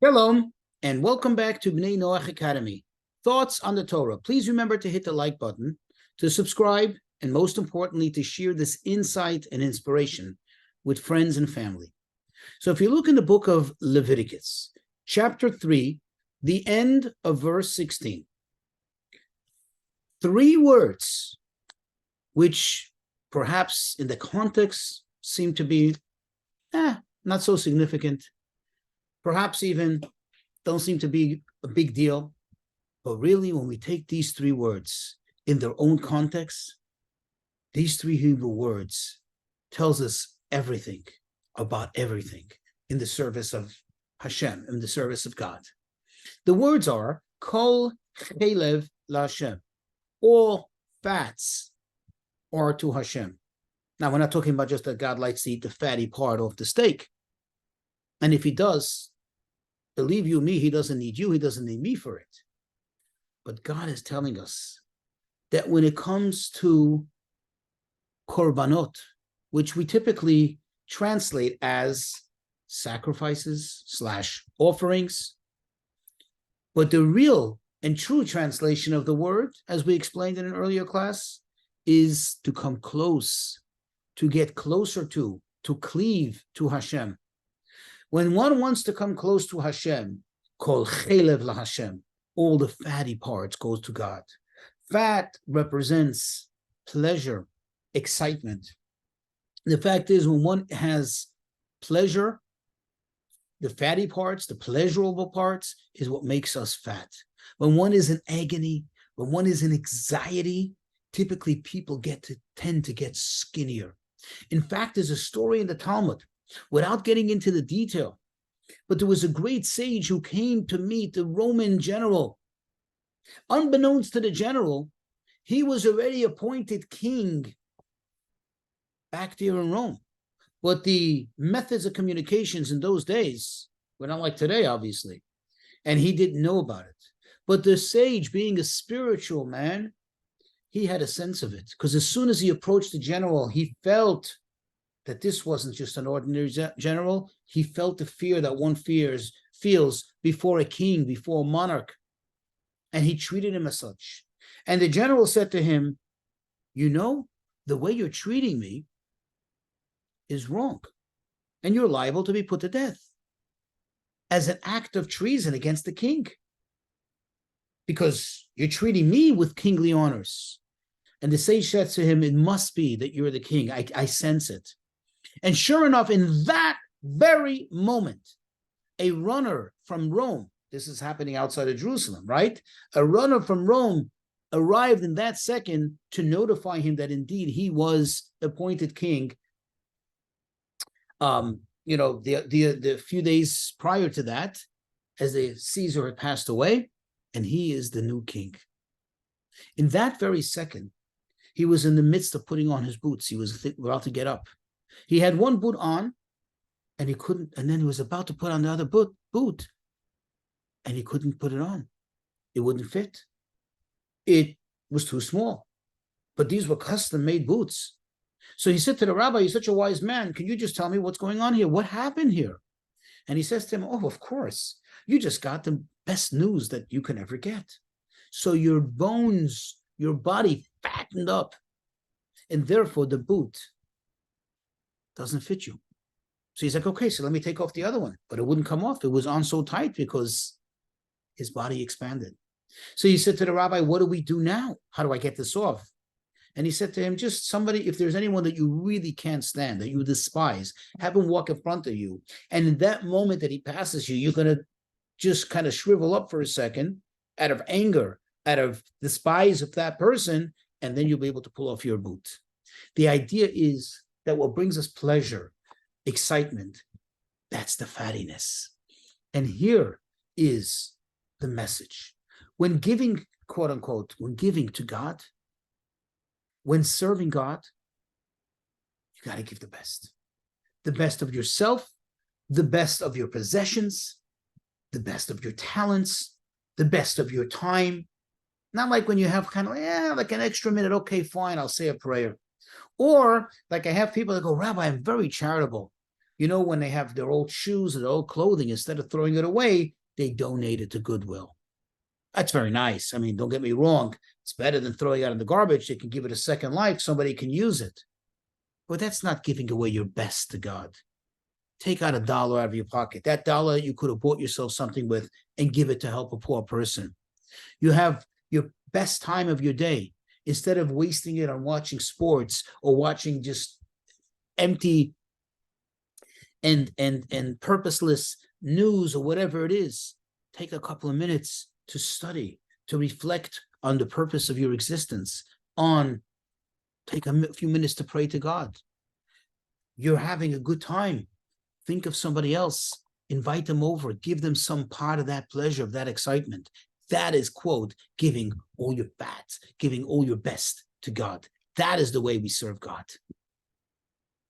Shalom, and welcome back to Bnei Noach Academy. Thoughts on the Torah. Please remember to hit the like button, to subscribe, and most importantly, to share this insight and inspiration with friends and family. So if you look in the book of Leviticus, chapter 3, the end of verse 16, 3 words which perhaps in the context seem to be not so significant, perhaps even don't seem to be a big deal. But really, when we take these 3 words in their own context, these 3 Hebrew words tells us everything about everything in the service of Hashem, in the service of God. The words are Kol Chelev LaHashem. All fats are to Hashem. Now, we're not talking about just that God likes to eat the fatty part of the steak. And if he does, believe you me, he doesn't need you, he doesn't need me for it. But God is telling us that when it comes to korbanot, which we typically translate as sacrifices / offerings, but the real and true translation of the word, as we explained in an earlier class, is to come close, to get closer to cleave to Hashem. When one wants to come close to Hashem, Kol Chelev LaHashem, all the fatty parts goes to God. Fat represents pleasure, excitement. The fact is, when one has pleasure, the fatty parts, the pleasurable parts, is what makes us fat. When one is in agony, when one is in anxiety, typically people tend to get skinnier. In fact, there's a story in the Talmud, without getting into the detail, but there was a great sage who came to meet the Roman general. Unbeknownst to the general, he was already appointed king back there in Rome. But the methods of communications in those days were not like today, obviously, and he didn't know about it. But the sage, being a spiritual man, he had a sense of it, because as soon as he approached the general, he felt that this wasn't just an ordinary general. He felt the fear that one feels before a king, before a monarch. And he treated him as such. And the general said to him, you know, the way you're treating me is wrong. And you're liable to be put to death as an act of treason against the king. Because you're treating me with kingly honors. And the sage said to him, it must be that you're the king. I sense it. And sure enough, in that very moment, a runner from Rome, this is happening outside of Jerusalem, right? A runner from Rome arrived in that second to notify him that indeed he was appointed king. The few days prior to that, as the Caesar had passed away, and he is the new king. In that very second, he was in the midst of putting on his boots. He was about to get up. He had one boot on, and he couldn't, and then he was about to put on the other boot, and he couldn't put it on. It wouldn't fit. It was too small. But these were custom-made boots. So he said to the rabbi, you're such a wise man, can you just tell me what's going on here? What happened here? And he says to him, oh, of course. You just got the best news that you can ever get. So your bones, your body fattened up, and therefore the boot doesn't fit you. So he's like, okay, so let me take off the other one. But it wouldn't come off. It was on so tight because his body expanded. So he said to the rabbi, what do we do now? How do I get this off? And he said to him, just somebody, if there's anyone that you really can't stand, that you despise, have him walk in front of you. And in that moment that he passes you, you're going to just kind of shrivel up for a second out of anger, out of despise of that person, and then you'll be able to pull off your boot. The idea is that what brings us pleasure, excitement, that's the fattiness. And here is the message. When giving, quote unquote, when giving to God, when serving God, you got to give the best of yourself, the best of your possessions, the best of your talents, the best of your time. Not like when you have kind of, like an extra minute, okay, fine, I'll say a prayer. Or like I have people that go, Rabbi, I'm very charitable. You know, when they have their old shoes or their old clothing, instead of throwing it away, they donate it to Goodwill. That's very nice. I mean, don't get me wrong. It's better than throwing it out in the garbage. They can give it a second life. Somebody can use it. But that's not giving away your best to God. Take out $1 out of your pocket. That dollar you could have bought yourself something with and give it to help a poor person. You have your best time of your day. Instead of wasting it on watching sports or watching just empty and purposeless news or whatever it is, take a couple of minutes to study, to reflect on the purpose of your existence, take a few minutes to pray to God. You're having a good time. Think of somebody else, invite them over, give them some part of that pleasure, of that excitement. That is, quote, giving all your best to God. That is the way we serve God.